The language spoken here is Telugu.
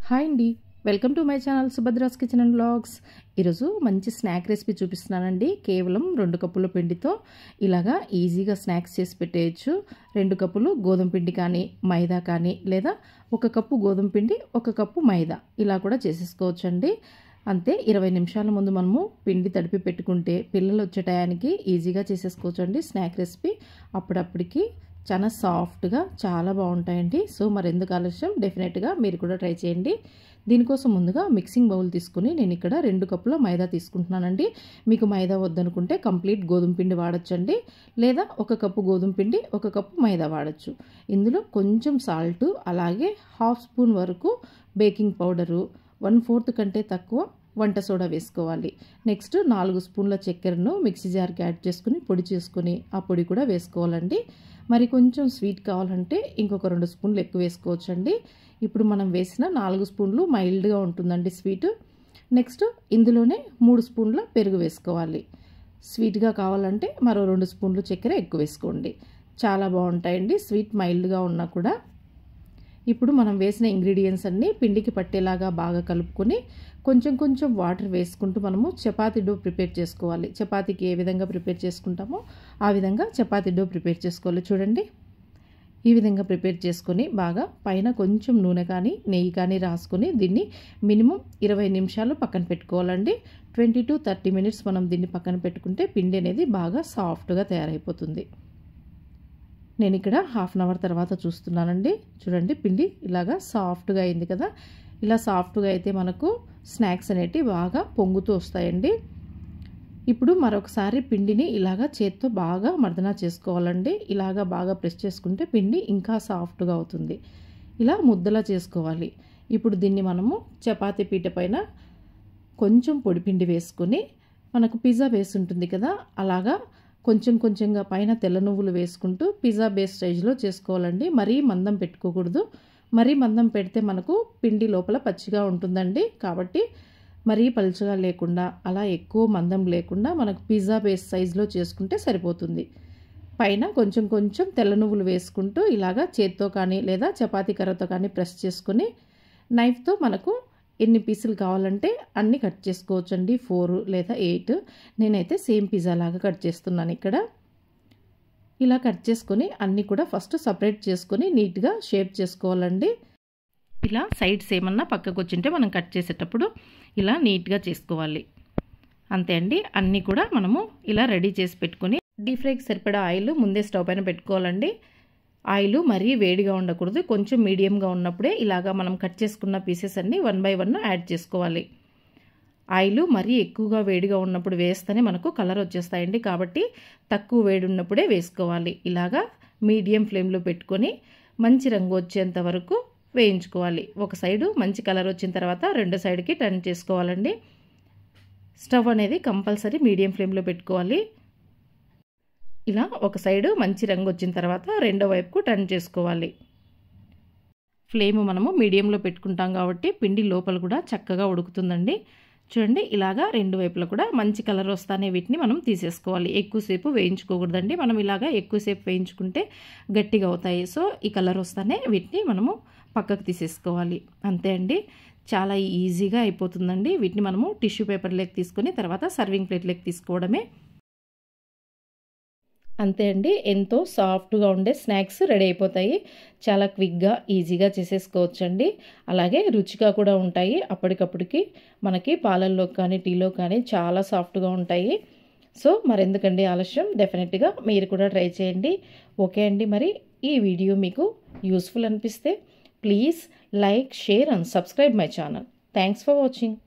హాయ్ అండి, welcome to my channel Subhadra's kitchen and vlogs. ఈరోజు మంచి స్నాక్ రెసిపీ చూపిస్తున్నానండి. కేవలం 2 కప్పుల పిండితో ఇలాగా ఈజీగా స్నాక్స్ చేసి పెట్టేయచ్చు. 2 కప్పులు గోధుమ పిండి కానీ మైదా కానీ లేదా 1 కప్పు గోధుమ పిండి 1 కప్పు మైదా ఇలా కూడా చేసేసుకోవచ్చు అండి. అంతే 20 నిమిషాల ముందు మనము పిండి తడిపి పెట్టుకుంటే పిల్లలు వచ్చే టయానికి ఈజీగా చేసేసుకోవచ్చు అండి స్నాక్ రెసిపీ. అప్పుడప్పటికి చాలా సాఫ్ట్గా చాలా బాగుంటాయండి. సో మరెందుకు ఆలస్యం, డెఫినెట్గా మీరు కూడా ట్రై చేయండి. దీనికోసం ముందుగా మిక్సింగ్ బౌల్ తీసుకుని నేను ఇక్కడ 2 కప్పుల మైదా తీసుకుంటున్నానండి. మీకు మైదా వద్దనుకుంటే కంప్లీట్ గోధుమ పిండి వాడచ్చండి, లేదా 1 కప్పు గోధుమ పిండి 1 కప్పు మైదా వాడచ్చు. ఇందులో కొంచెం సాల్ట్, అలాగే 1/2 స్పూన్ వరకు బేకింగ్ పౌడరు, 1/4 కంటే తక్కువ వంట సోడా వేసుకోవాలి. నెక్స్ట్ 4 స్పూన్ల చక్కెరను మిక్సీ జార్కి యాడ్ చేసుకుని పొడి చేసుకుని ఆ పొడి కూడా వేసుకోవాలండి. మరి కొంచెం స్వీట్ కావాలంటే ఇంకొక 2 స్పూన్లు ఎక్కువ వేసుకోవచ్చండి. ఇప్పుడు మనం వేసిన 4 స్పూన్లు మైల్డ్గా ఉంటుందండి స్వీట్. నెక్స్ట్ ఇందులోనే 3 స్పూన్ల పెరుగు వేసుకోవాలి. స్వీట్గా కావాలంటే మరో 2 స్పూన్లు చక్కెర ఎక్కువ వేసుకోండి. చాలా బాగుంటాయండి స్వీట్ మైల్డ్గా ఉన్నా కూడా. ఇప్పుడు మనం వేసిన ఇంగ్రీడియంట్స్ అన్నీ పిండికి పట్టేలాగా బాగా కలుపుకొని కొంచెం కొంచెం వాటర్ వేసుకుంటూ మనము చపాతీ డో ప్రిపేర్ చేసుకోవాలి. చపాతీకి ఏ విధంగా ప్రిపేర్ చేసుకుంటామో ఆ విధంగా చపాతీ డో ప్రిపేర్ చేసుకోవాలి. చూడండి, ఈ విధంగా ప్రిపేర్ చేసుకొని బాగా పైన కొంచెం నూనె కానీ నెయ్యి కానీ రాసుకొని దీన్ని మినిమం 20 నిమిషాలు పక్కన పెట్టుకోవాలండి. 20 to 30 మినిట్స్ మనం దీన్ని పక్కన పెట్టుకుంటే పిండి అనేది బాగా సాఫ్ట్గా తయారైపోతుంది. నేను ఇక్కడ 1/2 అవర్ తర్వాత చూస్తున్నానండి. చూడండి, పిండి ఇలాగా సాఫ్ట్గా అయింది కదా. ఇలా సాఫ్ట్గా అయితే మనకు స్నాక్స్ అనేటివి బాగా పొంగుతూ వస్తాయండి. ఇప్పుడు మరొకసారి పిండిని ఇలాగా చేత్తో బాగా మర్దన చేసుకోవాలండి. ఇలాగా బాగా ప్రెస్ చేసుకుంటే పిండి ఇంకా సాఫ్ట్గా అవుతుంది. ఇలా ముద్దలా చేసుకోవాలి. ఇప్పుడు దీన్ని మనము చపాతీ పీట పైన కొంచెం పొడిపిండి వేసుకొని మనకు పిజ్జా బేస్ ఉంటుంది కదా, అలాగా కొంచెం కొంచెంగా పైన తెల్ల నువ్వులు వేసుకుంటూ పిజ్జా బేస్ సైజులో చేసుకోవాలండి. మరీ మందం పెట్టుకోకూడదు. మరీ మందం పెడితే మనకు పిండి లోపల పచ్చిగా ఉంటుందండి. కాబట్టి మరీ పలుచగా లేకుండా అలా ఎక్కువ మందం లేకుండా మనకు పిజ్జా బేస్ సైజులో చేసుకుంటే సరిపోతుంది. పైన కొంచెం కొంచెం తెల్ల నువ్వులు వేసుకుంటూ ఇలాగా చేత్తో కానీ లేదా చపాతీ కర్రతో కానీ ప్రెస్ చేసుకొని నైఫ్తో మనకు ఎన్ని పీసులు కావాలంటే అన్ని కట్ చేసుకోవచ్చండి. 4 లేదా 8. నేనైతే సేమ్ పిజ్జా లాగా కట్ చేస్తున్నాను ఇక్కడ. ఇలా కట్ చేసుకొని అన్నీ కూడా ఫస్ట్ సపరేట్ చేసుకొని నీట్గా షేప్ చేసుకోవాలండి. ఇలా సైడ్స్ ఏమన్నా పక్కకు వచ్చింటే మనం కట్ చేసేటప్పుడు ఇలా నీట్గా చేసుకోవాలి. అంతే అండి, అన్నీ కూడా మనము ఇలా రెడీ చేసి పెట్టుకొని డీప్ ఫ్రైకి సరిపడా ఆయిల్ ముందే స్టవ్ పైన పెట్టుకోవాలండి. ఆయిల్ మరీ వేడిగా ఉండకూడదు, కొంచెం మీడియంగా ఉన్నప్పుడే ఇలాగా మనం కట్ చేసుకున్న పీసెస్ అన్నీ 1 by 1 యాడ్ చేసుకోవాలి. ఆయిల్ మరీ ఎక్కువగా వేడిగా ఉన్నప్పుడు వేస్తేనే మనకు కలర్ వచ్చేస్తాయండి. కాబట్టి తక్కువ వేడి ఉన్నప్పుడే వేసుకోవాలి. ఇలాగా మీడియం ఫ్లేమ్లో పెట్టుకొని మంచి రంగు వచ్చేంత వరకు వేయించుకోవాలి. ఒక సైడు మంచి కలర్ వచ్చిన తర్వాత రెండో సైడ్కి టర్న్ చేసుకోవాలండి. స్టవ్ అనేది కంపల్సరీ మీడియం ఫ్లేమ్లో పెట్టుకోవాలి. ఇలా ఒక సైడు మంచి రంగు వచ్చిన తర్వాత రెండో వైపుకు టర్న్ చేసుకోవాలి. ఫ్లేమ్ మనము మీడియంలో పెట్టుకుంటాం కాబట్టి పిండి లోపల కూడా చక్కగా ఉడుకుతుందండి. చూడండి, ఇలాగా రెండు వైపులా కూడా మంచి కలర్ వస్తానే వీటిని మనం తీసేసుకోవాలి. ఎక్కువసేపు వేయించుకోకూడదండి. మనం ఇలాగా ఎక్కువసేపు వేయించుకుంటే గట్టిగా అవుతాయి. సో ఈ కలర్ వస్తానే వీటిని మనము పక్కకు తీసేసుకోవాలి. అంతే అండి, చాలా ఈజీగా అయిపోతుందండి. వీటిని మనము టిష్యూ పేపర్లోకి తీసుకొని తర్వాత సర్వింగ్ ప్లేట్లోకి తీసుకోవడమే. అంతే అండి, ఎంతో సాఫ్ట్గా ఉండే స్నాక్స్ రెడీ అయిపోతాయి. చాలా క్విక్గా ఈజీగా చేసేసుకోవచ్చండి. అలాగే రుచిగా కూడా ఉంటాయి. అప్పటికప్పటికి మనకి పాలల్లో కానీ టీలో కానీ చాలా సాఫ్ట్గా ఉంటాయి. సో మరెందుకండి ఆలస్యం, డెఫినెట్గా మీరు కూడా ట్రై చేయండి. ఓకే అండి, మరి ఈ వీడియో మీకు యూస్ఫుల్ అనిపిస్తే please like, share and subscribe my channel. Thanks for watching.